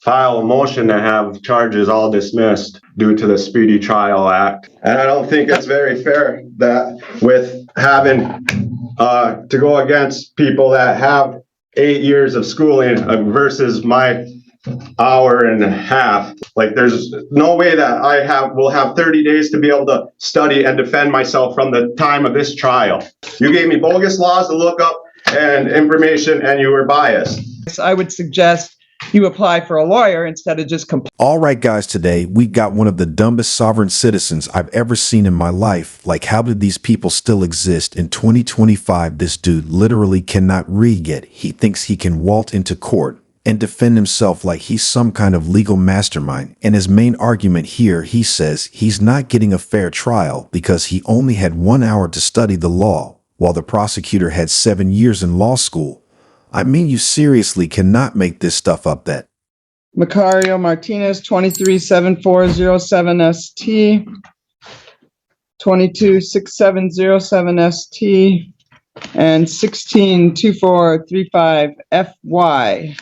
file a motion to have charges all dismissed due to the Speedy Trial Act. And I don't think it's very fair that with having to go against people that have 8 years of schooling versus my hour and a half. Like, there's no way that will have 30 days to be able to study and defend myself from the time of this trial. You gave me bogus laws to look up and information, and you were biased. I would suggest you apply for a lawyer instead of just All right, guys, today we got one of the dumbest sovereign citizens I've ever seen in my life. Like, how did these people still exist in 2025? This dude literally cannot read yet. He thinks he can waltz into court and defend himself like he's some kind of legal mastermind. And his main argument here, he says he's not getting a fair trial because he only had 1 hour to study the law, while the prosecutor had 7 years in law school. I mean, you seriously cannot make this stuff up. That Macario Martinez, 237407ST, 226707ST, and 162435FY.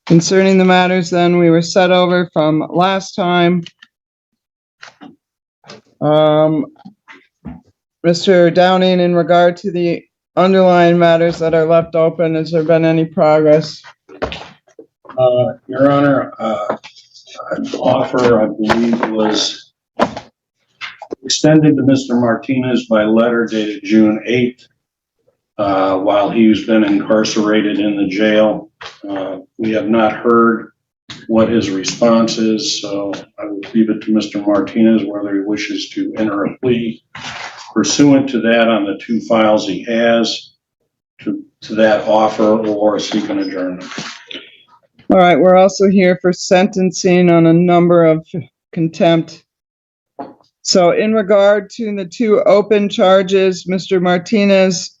Concerning the matters then we were set over from last time, Mr. Downing, in regard to the underlying matters that are left open, has there been any progress? Your Honor, an offer, I believe, was extended to Mr. Martinez by letter dated June 8th, while he's been incarcerated in the jail. We have not heard what his response is, so I will leave it to Mr. Martinez whether he wishes to enter a plea pursuant to that on the 2 files he has to that offer, or seek an adjournment. All right, we're also here for sentencing on a number of contempt. So in regard to the 2 open charges, Mr. Martinez,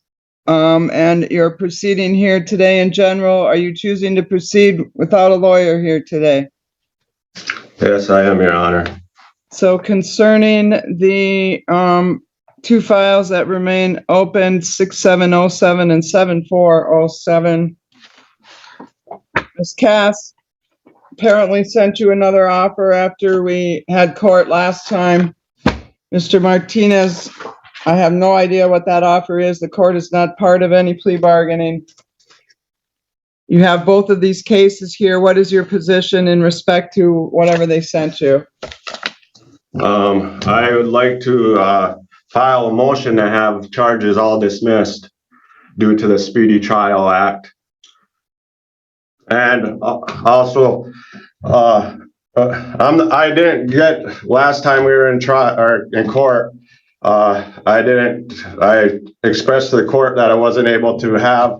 and your proceeding here today in general, are you choosing to proceed without a lawyer here today? Yes, I am, Your Honor. So concerning the 2 files that remain open, 6707 and 7407, Ms. Cass apparently sent you another offer after we had court last time. Mr. Martinez, I have no idea what that offer is. The court is not part of any plea bargaining. You have both of these cases here. What is your position in respect to whatever they sent you? I would like to file a motion to have charges all dismissed due to the Speedy Trial Act. And also, I didn't get, last time we were in court, I expressed to the court that I wasn't able to have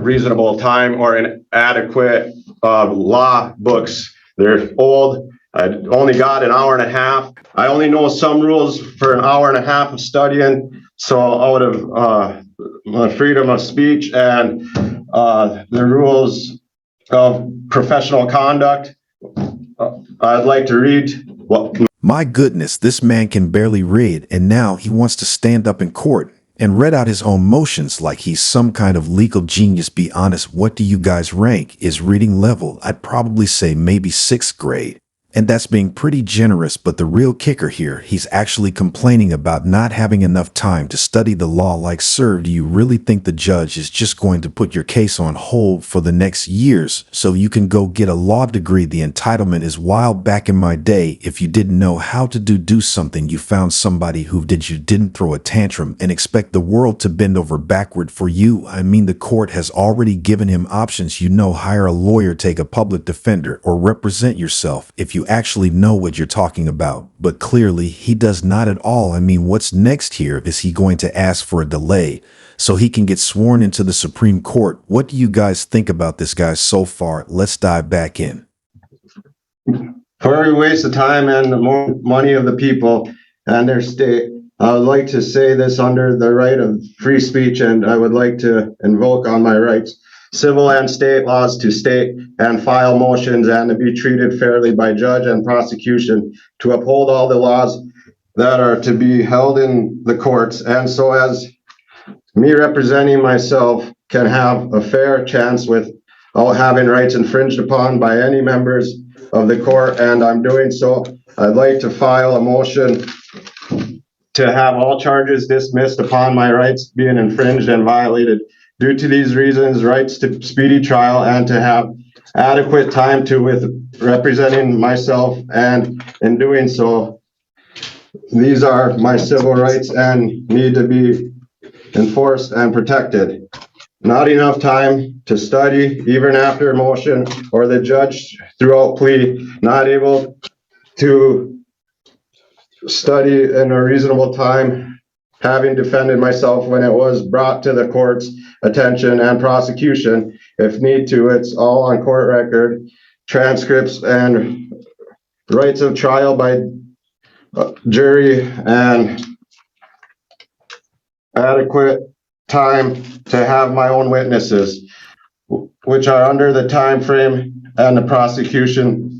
reasonable time or an adequate law books. They're old. I only got an hour and a half. I only know some rules for an hour and a half of studying. So out of freedom of speech and the rules of professional conduct, I'd like to read what. My goodness, this man can barely read, and now he wants to stand up in court and read out his own motions like he's some kind of legal genius. Be honest, what do you guys rank? Is reading level? I'd probably say maybe 6th grade. And that's being pretty generous, but the real kicker here, he's actually complaining about not having enough time to study the law. Like, sir, do you really think the judge is just going to put your case on hold for the next years so you can go get a law degree? The entitlement is wild. Back in my day, if you didn't know how to do something, you found somebody who didn't throw a tantrum and expect the world to bend over backward for you. I mean, the court has already given him options. Hire a lawyer, take a public defender, or represent yourself if you actually know what you're talking about. But clearly he does not at all. I mean, what's next here? Is he going to ask for a delay so he can get sworn into the Supreme Court? What do you guys think about this guy so far? Let's dive back in. For every waste of time and the more money of the people and their state, I would like to say this under the right of free speech, and I would like to invoke on my rights, civil and state laws, to state and file motions and to be treated fairly by judge and prosecution, to uphold all the laws that are to be held in the courts, and so as me representing myself can have a fair chance with having rights infringed upon by any members of the court, and I'm doing so. I'd like to file a motion to have all charges dismissed upon my rights being infringed and violated. Due to these reasons, rights to speedy trial and to have adequate time to with representing myself, and in doing so, these are my civil rights and need to be enforced and protected. Not enough time to study, even after motion, or the judge throughout plea, not able to study in a reasonable time, having defended myself when it was brought to the court's attention and prosecution. If need to, it's all on court record, transcripts and rights of trial by jury, and adequate time to have my own witnesses, which are under the time frame, and the prosecution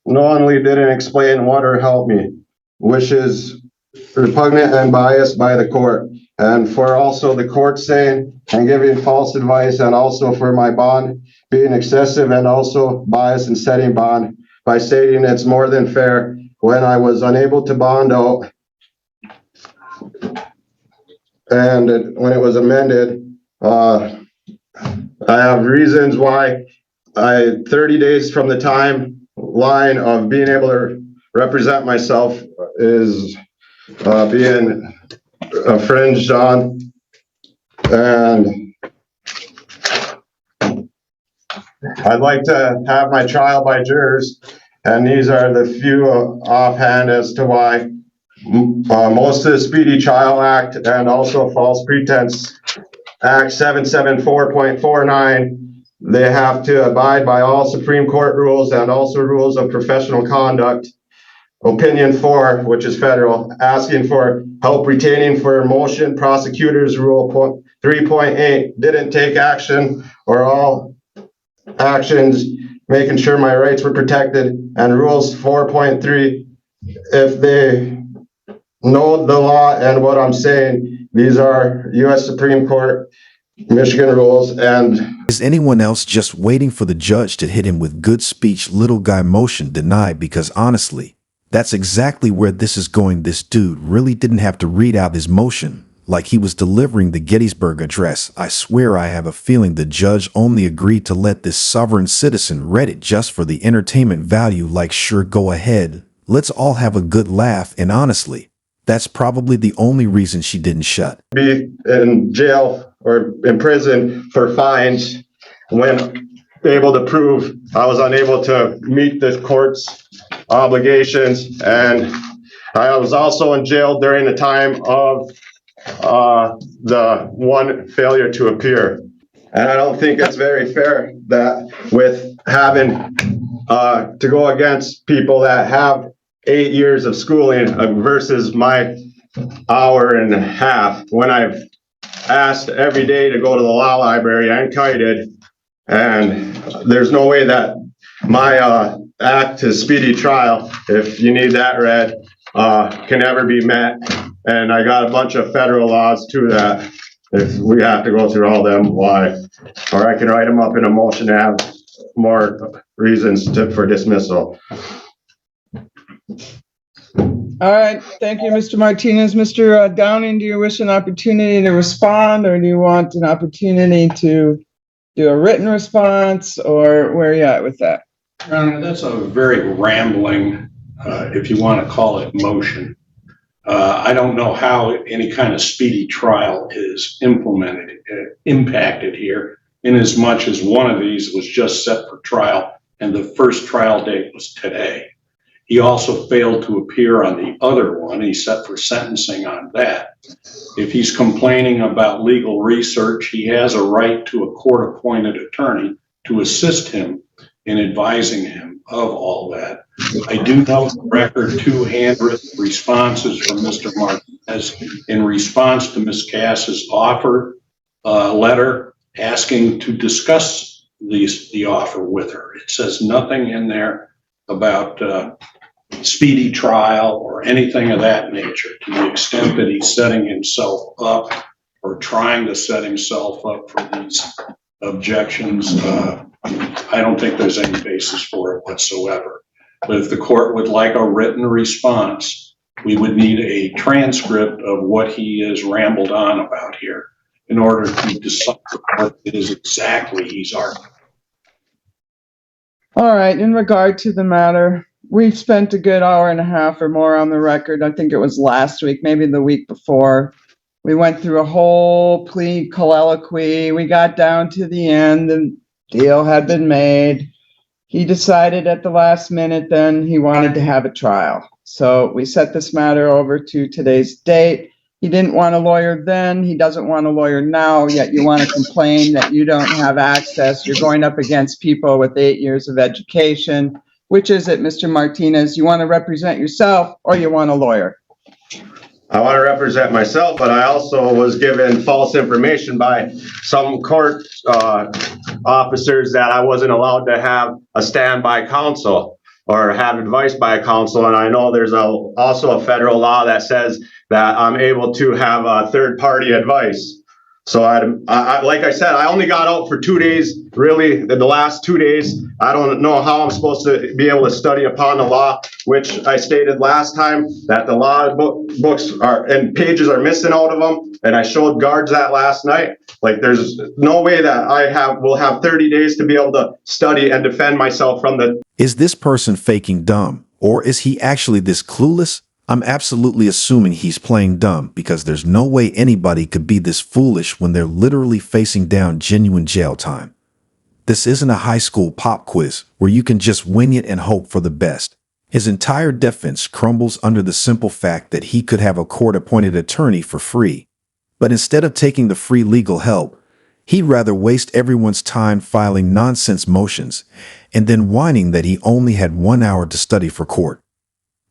knowingly didn't explain what or help me, which is repugnant and biased by the court, and for also the court saying and giving false advice, and also for my bond being excessive and also biased in setting bond by stating it's more than fair when I was unable to bond out, and when it was amended, I have reasons why 30 days from the time line of being able to represent myself is being infringed on, and I'd like to have my trial by jurors, and these are the few offhand as to why. Most of the Speedy Trial Act and also False Pretense Act 774.49, they have to abide by all Supreme Court rules and also rules of professional conduct. Opinion 4, which is federal, asking for help retaining for motion, prosecutors rule 3.8, didn't take action or all actions, making sure my rights were protected, and rules 4.3, if they know the law and what I'm saying, these are U.S. Supreme Court, Michigan rules, and Is anyone else just waiting for the judge to hit him with good speech, little guy motion denied? Because honestly, that's exactly where this is going. This dude really didn't have to read out his motion like he was delivering the Gettysburg Address. I swear I have a feeling the judge only agreed to let this sovereign citizen read it just for the entertainment value, like, sure, go ahead. Let's all have a good laugh, and honestly, that's probably the only reason she didn't shut. be in jail or in prison for fines when able to prove I was unable to meet the court's obligations. And I was also in jail during the time of the one failure to appear. And I don't think it's very fair that with having to go against people that have 8 years of schooling versus my hour and a half, when I've asked every day to go to the law library and kited, and there's no way that my act to speedy trial, if you need that read, can ever be met. And I got a bunch of federal laws to that, if we have to go through all them, why, or I can write them up in a motion to have more reasons for dismissal. All right, thank you, Mr. Martinez. Mr. Downing, do you wish an opportunity to respond, or do you want an opportunity to do a written response, or where are you at with that? Your Honor, that's a very rambling, if you want to call it, motion. I don't know how any kind of speedy trial is impacted here, in as much as one of these was just set for trial and the first trial date was today. He also failed to appear on the other one. He's set for sentencing on that. If he's complaining about legal research, he has a right to a court-appointed attorney to assist him in advising him of all that. I do know the record 2 handwritten responses from Mr. Martinez in response to Ms. Cass's offer letter asking to discuss the offer with her. It says nothing in there about speedy trial or anything of that nature. To the extent that he's setting himself up or trying to set himself up for these objections, I don't think there's any basis for it whatsoever. But if the court would like a written response, we would need a transcript of what he has rambled on about here in order to decide what it is exactly he's arguing. All right, in regard to the matter, we've spent a good hour and a half or more on the record. I think it was last week, maybe the week before. We went through a whole plea colloquy. We got down to the end. The deal had been made. He decided at the last minute then he wanted to have a trial. So we set this matter over to today's date. He didn't want a lawyer then. He doesn't want a lawyer now, yet you want to complain that you don't have access. You're going up against people with 8 years of education. Which is it, Mr. Martinez? You want to represent yourself or you want a lawyer? I want to represent myself, but I also was given false information by some court officers that I wasn't allowed to have a standby counsel or have advice by a counsel. And I know there's also a federal law that says that I'm able to have third-party advice. So I like I said, I only got out for 2 days, really, the last 2 days. I don't know how I'm supposed to be able to study upon the law, which I stated last time that the law books are and pages are missing out of them. And I showed guards that last night. Like there's no way that will have 30 days to be able to study and defend myself from the. Is this person faking dumb, or is he actually this clueless? I'm absolutely assuming he's playing dumb because there's no way anybody could be this foolish when they're literally facing down genuine jail time. This isn't a high school pop quiz where you can just wing it and hope for the best. His entire defense crumbles under the simple fact that he could have a court-appointed attorney for free. But instead of taking the free legal help, he'd rather waste everyone's time filing nonsense motions and then whining that he only had 1 hour to study for court.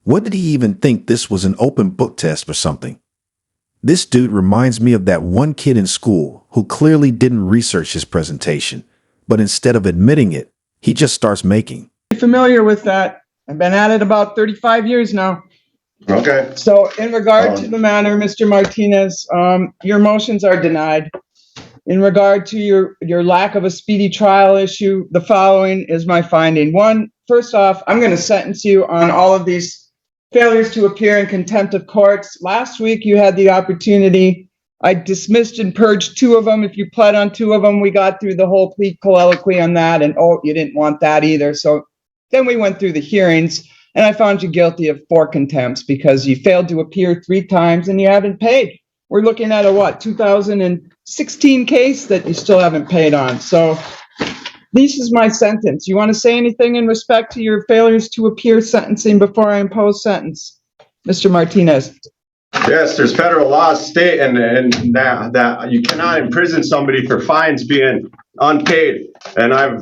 What did he even think this was, an open book test or something? This dude reminds me of that one kid in school who clearly didn't research his presentation, but instead of admitting it, he just starts making. Familiar with that. I've been at it about 35 years now. Okay. So in regard to the matter, Mr. Martinez, your motions are denied. In regard to your lack of a speedy trial issue, the following is my finding. One, first off, I'm going to sentence you on all of these failures to appear in contempt of courts. Last week, you had the opportunity. I dismissed and purged 2 of them. If you pled on 2 of them, we got through the whole plea colloquy on that, and you didn't want that either. So then we went through the hearings, and I found you guilty of 4 contempts because you failed to appear 3 times and you haven't paid. We're looking at a 2016 case that you still haven't paid on. So this is my sentence. You want to say anything in respect to your failures to appear sentencing before I impose sentence? Mr. Martinez. Yes, there's federal laws state and that you cannot imprison somebody for fines being unpaid. And I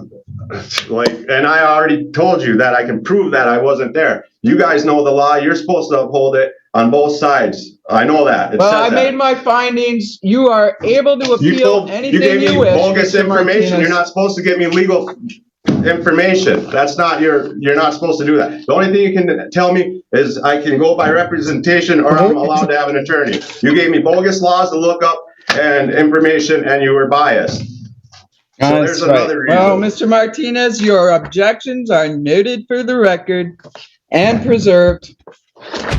already told you that I can prove that I wasn't there. You guys know the law. You're supposed to uphold it on both sides. I know that. Well, I made my findings. You are able to appeal anything you wish. You gave me bogus Mr. information. Martinez. You're not supposed to give me legal information. That's not you're not supposed to do that. The only thing you can tell me is I can go by representation or I'm allowed to have an attorney. You gave me bogus laws to look up and information and you were biased. So there's another reason. Well, Mr. Martinez, your objections are noted for the record and preserved.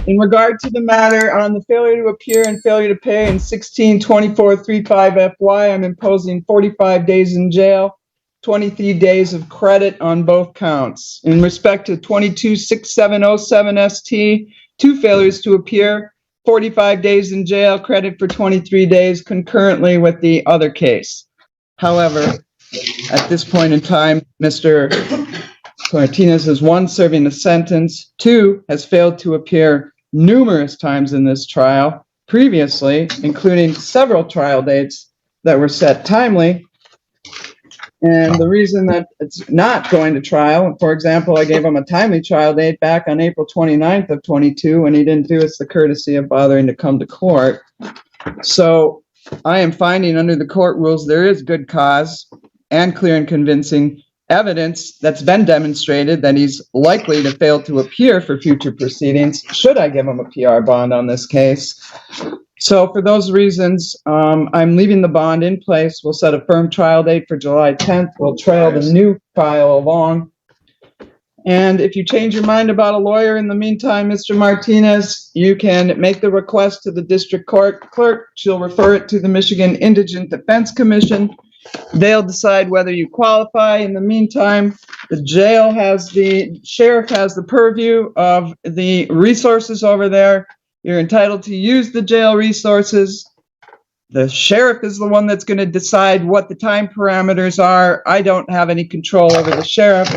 In regard to the matter on the failure to appear and failure to pay in 162435FY, I'm imposing 45 days in jail, 23 days of credit on both counts. In respect to 226707ST, 2 failures to appear, 45 days in jail, credit for 23 days concurrently with the other case. However, at this point in time, Mr. Martinez is 1, serving a sentence, 2, has failed to appear numerous times in this trial previously, including several trial dates that were set timely. And the reason that it's not going to trial, for example, I gave him a timely trial date back on April 29th of 22, and he didn't do us the courtesy of bothering to come to court. So I am finding under the court rules there is good cause and clear and convincing evidence that's been demonstrated that he's likely to fail to appear for future proceedings should I give him a PR bond on this case. So for those reasons, I'm leaving the bond in place. We'll set a firm trial date for July 10th. We'll trail the new file along. And if you change your mind about a lawyer in the meantime, Mr. Martinez, you can make the request to the district court clerk. She'll refer it to the Michigan Indigent Defense Commission. They'll decide whether you qualify. In the meantime, the sheriff has the purview of the resources over there. You're entitled to use the jail resources. The sheriff is the one that's going to decide what the time parameters are. I don't have any control over the sheriff.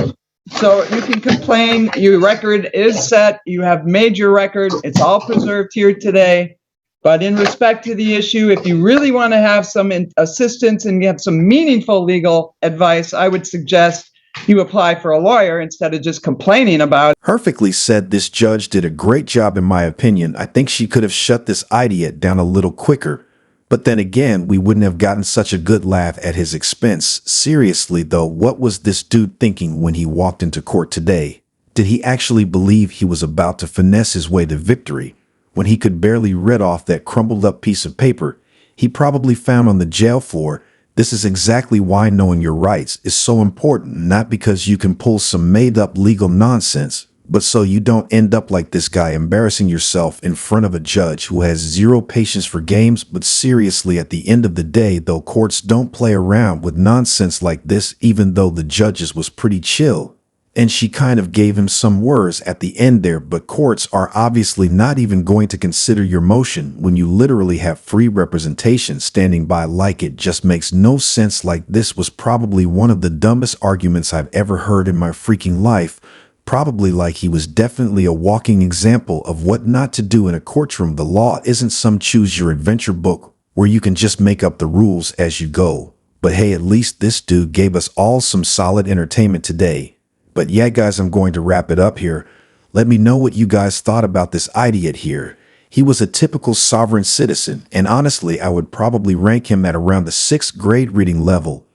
So you can complain. Your record is set. You have made your record. It's all preserved here today. But in respect to the issue, if you really want to have some assistance and get some meaningful legal advice, I would suggest you apply for a lawyer instead of just complaining about it. Perfectly said. This judge did a great job, in my opinion. I think she could have shut this idiot down a little quicker. But then again, we wouldn't have gotten such a good laugh at his expense. Seriously, though, what was this dude thinking when he walked into court today? Did he actually believe he was about to finesse his way to victory? When he could barely read off that crumpled up piece of paper he probably found on the jail floor. This is exactly why knowing your rights is so important, not because you can pull some made-up legal nonsense, but so you don't end up like this guy embarrassing yourself in front of a judge who has zero patience for games. But seriously, at the end of the day, though, courts don't play around with nonsense like this, even though the judge's was pretty chill. And she kind of gave him some words at the end there, but courts are obviously not even going to consider your motion when you literally have free representation standing by. Like, it just makes no sense. Like, this was probably one of the dumbest arguments I've ever heard in my freaking life. Probably like he was definitely a walking example of what not to do in a courtroom. The law isn't some choose your adventure book where you can just make up the rules as you go. But hey, at least this dude gave us all some solid entertainment today. But yeah, guys, I'm going to wrap it up here. Let me know what you guys thought about this idiot here. He was a typical sovereign citizen, and honestly, I would probably rank him at around the 6th grade reading level.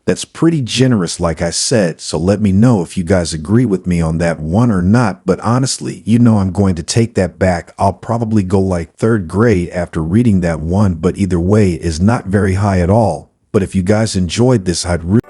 That's pretty generous, like I said, so let me know if you guys agree with me on that one or not. But honestly, I'm going to take that back. I'll probably go like 3rd grade after reading that one, but either way, it is not very high at all. But if you guys enjoyed this, I'd really